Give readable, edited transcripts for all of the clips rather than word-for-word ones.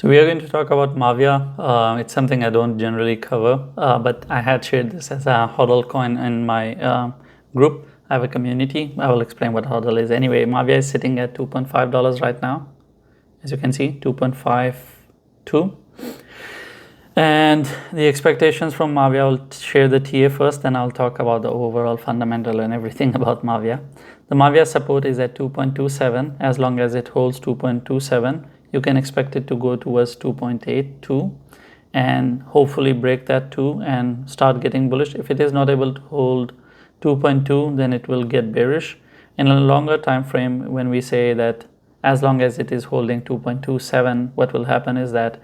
So we are going to talk about Mavia. It's something I don't generally cover, but I had shared this as a HODL coin in my group. I have a community. I will explain what HODL is. Anyway, Mavia is sitting at $2.5 right now. As you can see, 2.52. And the expectations from Mavia, I'll share the TA first, then I'll talk about the overall fundamental and everything about Mavia. The Mavia support is at 2.27. As long as it holds 2.27, you can expect it to go towards 2.82 and hopefully break that 2 and start getting bullish. If it is not able to hold 2.2, then it will get bearish. In a longer time frame, when we say that as long as it is holding 2.27, what will happen is that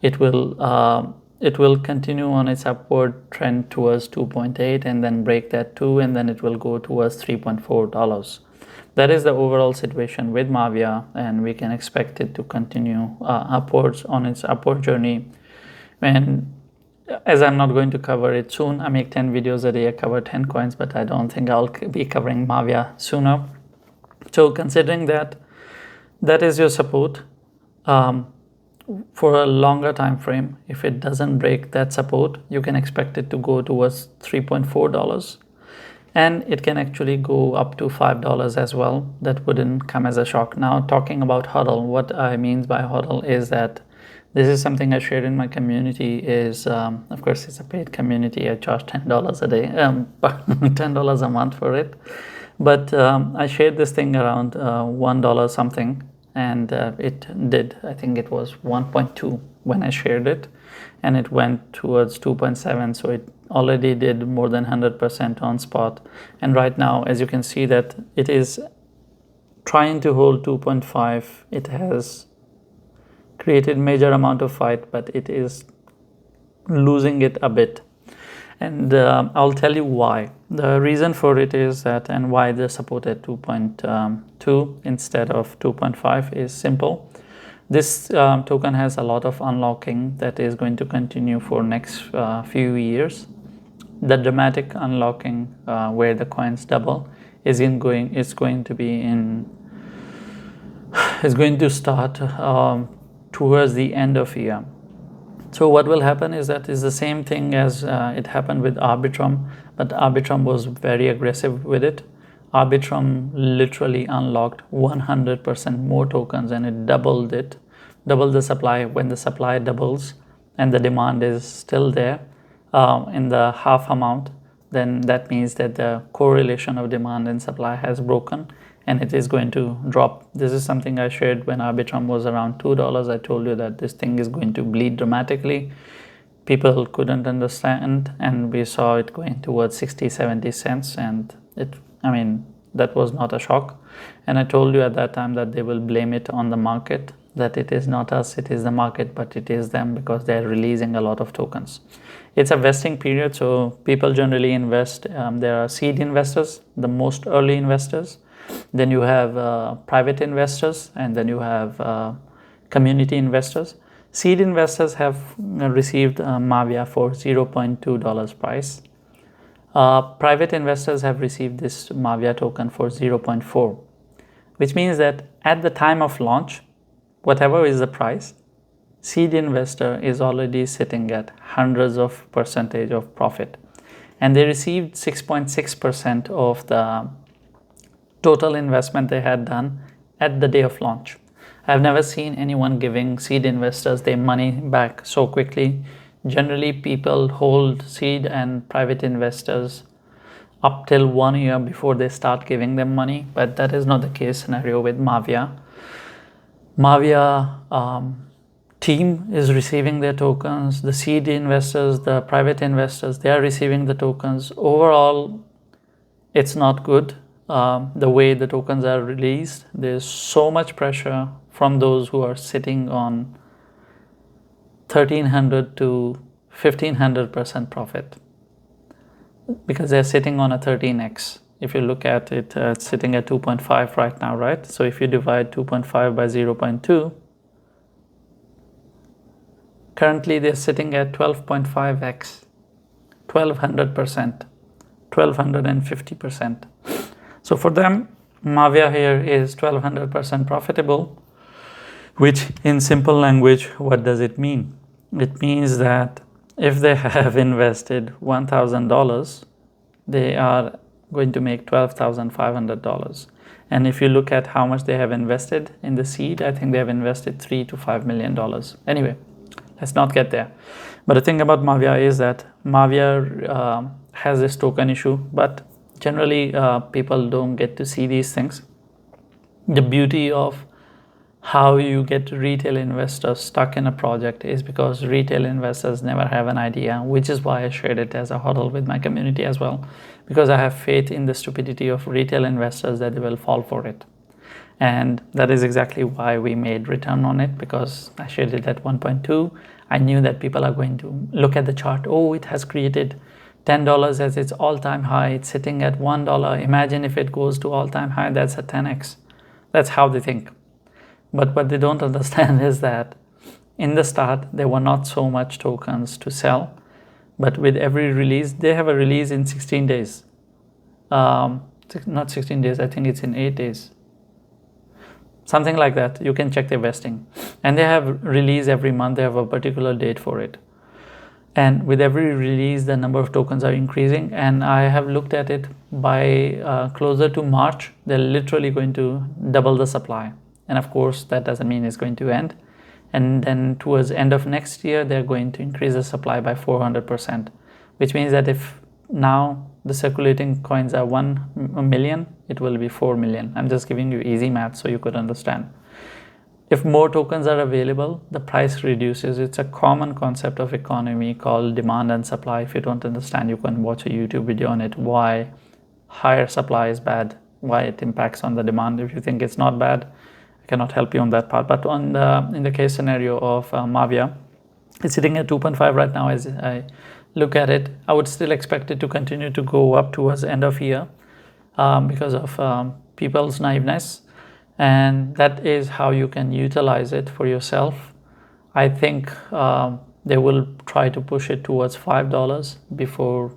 it will continue on its upward trend towards 2.8 and then break that 2, and then it will go towards $3.4. That is the overall situation with Mavia, and we can expect it to continue upwards on its upward journey. And as I'm not going to cover it soon, I make 10 videos a day, I cover 10 coins, but I don't think I'll be covering Mavia sooner. So considering that is your support, for a longer time frame, if it doesn't break that support, you can expect it to go towards $3.4, and it can actually go up to $5 as well. That wouldn't come as a shock. Now, talking about HODL, what I mean by HODL is that this is something I shared in my community. Is of course it's a paid community. I charge $10 a day, $10 a month for it, but I shared this thing around $1 something, and it did, I think it was 1.2 when I shared it, and it went towards 2.7, so it already did more than 100% on spot. And right now, as you can see, that it is trying to hold 2.5. It has created major amount of fight, but it is losing it a bit, and I'll tell you why. The reason for it is that, and why the support at 2.2 instead of 2.5 is simple. This token has a lot of unlocking that is going to continue for next few years. The dramatic unlocking where the coins double is going to start towards the end of year. So what will happen is that is the same thing as it happened with Arbitrum, but Arbitrum was very aggressive with it. Arbitrum literally unlocked 100% more tokens, and it doubled the supply. When the supply doubles and the demand is still there in the half amount, then that means that the correlation of demand and supply has broken, and it is going to drop. This is something I shared when Arbitrum was around $2. I told you that this thing is going to bleed dramatically. People couldn't understand, and we saw it going towards 60-70 cents, and that was not a shock. And I told you at that time that they will blame it on the market, that it is not us, it is the market, but it is them, because they're releasing a lot of tokens. It's a vesting period, so people generally invest. There are seed investors, the most early investors. Then you have private investors, and then you have community investors. Seed investors have received Mavia for $0.2 price. Private investors have received this Mavia token for 0.4, which means that at the time of launch, whatever is the price, seed investor is already sitting at hundreds of percentage of profit, and they received 6.6% of the total investment they had done at the day of launch. I've never seen anyone giving seed investors their money back so quickly. Generally, people hold seed and private investors up till 1 year before they start giving them money, but that is not the case scenario with Mavia. Mavia team is receiving their tokens. The seed investors, the private investors, they are receiving the tokens. Overall, it's not good. The way the tokens are released, there's so much pressure from those who are sitting on 1,300 to 1,500% profit, because they're sitting on a 13x. If you look at it, it's sitting at 2.5 right now, right? So if you divide 2.5 by 0.2, currently they're sitting at 12.5x, 1,200%, 1,250%. So for them, Mavia here is 1,200% profitable. which in simple language, what does it mean? It means that if they have invested $1,000, they are going to make $12,500. And if you look at how much they have invested in the seed, I think they have invested $3 to $5 million. Anyway, let's not get there. But the thing about Mavia is that Mavia has this token issue, but generally people don't get to see these things. The beauty of how you get retail investors stuck in a project is because retail investors never have an idea, which is why I shared it as a huddle with my community as well, because I have faith in the stupidity of retail investors that they will fall for it. And that is exactly why we made return on it, because I shared it at 1.2. I knew that people are going to look at the chart. Oh, it has created $10 as its all-time high. It's sitting at $1. Imagine if it goes to all-time high, that's a 10x. That's how they think. But what they don't understand is that in the start, there were not so much tokens to sell. But with every release, they have a release in 16 days. Not 16 days, I think it's in 8 days. Something like that. You can check their vesting. And they have release every month. They have a particular date for it. And with every release, the number of tokens are increasing. And I have looked at it by closer to March, they're literally going to double the supply. And of course, that doesn't mean it's going to end. And then towards the end of next year, they're going to increase the supply by 400%, which means that if now the circulating coins are 1 million, it will be 4 million. I'm just giving you easy math so you could understand. If more tokens are available, the price reduces. It's a common concept of economy called demand and supply. If you don't understand, you can watch a YouTube video on it, why higher supply is bad, why it impacts on the demand. If you think it's not bad, I cannot help you on that part. But on in the case scenario of Mavia, it's sitting at 2.5 right now. As I look at it, I would still expect it to continue to go up towards the end of year because of people's naiveness. And that is how you can utilize it for yourself. I think they will try to push it towards $5 before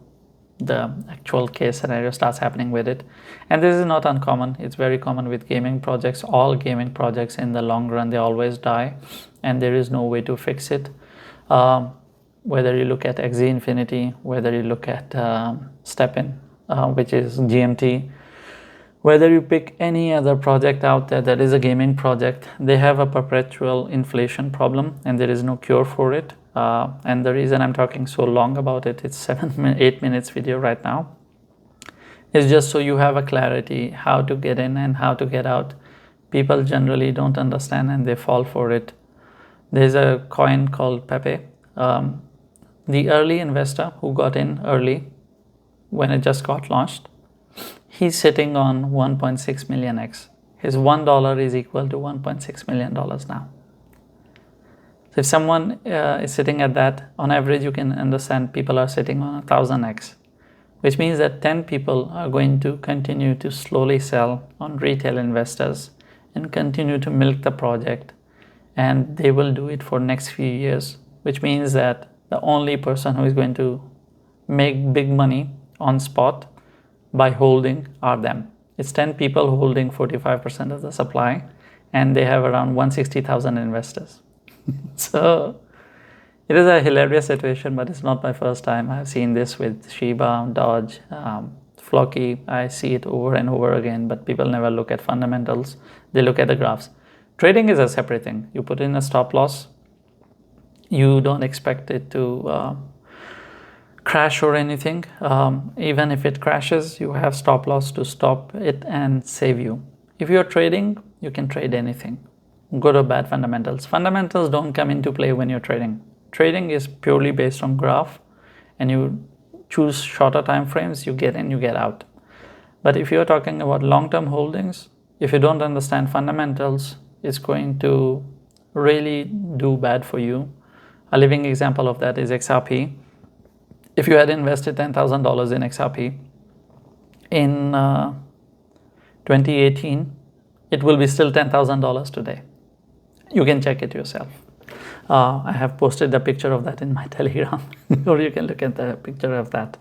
the actual case scenario starts happening with it. And this is not uncommon. It's very common with gaming projects. All gaming projects in the long run, they always die, and there is no way to fix it. Whether you look at XZ Infinity, whether you look at StepIn, which is GMT, whether you pick any other project out there that is a gaming project, they have a perpetual inflation problem and there is no cure for it. And the reason I'm talking so long about it, it's 8 minutes video right now, is just so you have a clarity how to get in and how to get out. People generally don't understand and they fall for it. There's a coin called Pepe. The early investor who got in early when it just got launched, he's sitting on 1.6 million X. His $1 is equal to $1.6 million now. So if someone is sitting at that, on average, you can understand people are sitting on 1000X, which means that 10 people are going to continue to slowly sell on retail investors and continue to milk the project. And they will do it for next few years, which means that the only person who is going to make big money on spot by holding are them. It's 10 people holding 45% of the supply, and they have around 160,000 investors. So it is a hilarious situation, but it's not my first time. I've seen this with Shiba, Dodge, Flocky. I see it over and over again, but people never look at fundamentals. They look at the graphs. Trading is a separate thing. You put in a stop loss. You don't expect it to crash or anything. Even if it crashes, you have stop loss to stop it and save you. If you're trading, you can trade anything, good or bad fundamentals. Fundamentals don't come into play when you're trading. Trading is purely based on graph, and you choose shorter time frames, you get in, you get out. But if you're talking about long-term holdings, if you don't understand fundamentals, it's going to really do bad for you. A living example of that is XRP. If you had invested $10,000 in XRP in 2018, it will be still $10,000 today. You can check it yourself. I have posted a picture of that in my Telegram, or you can look at the picture of that.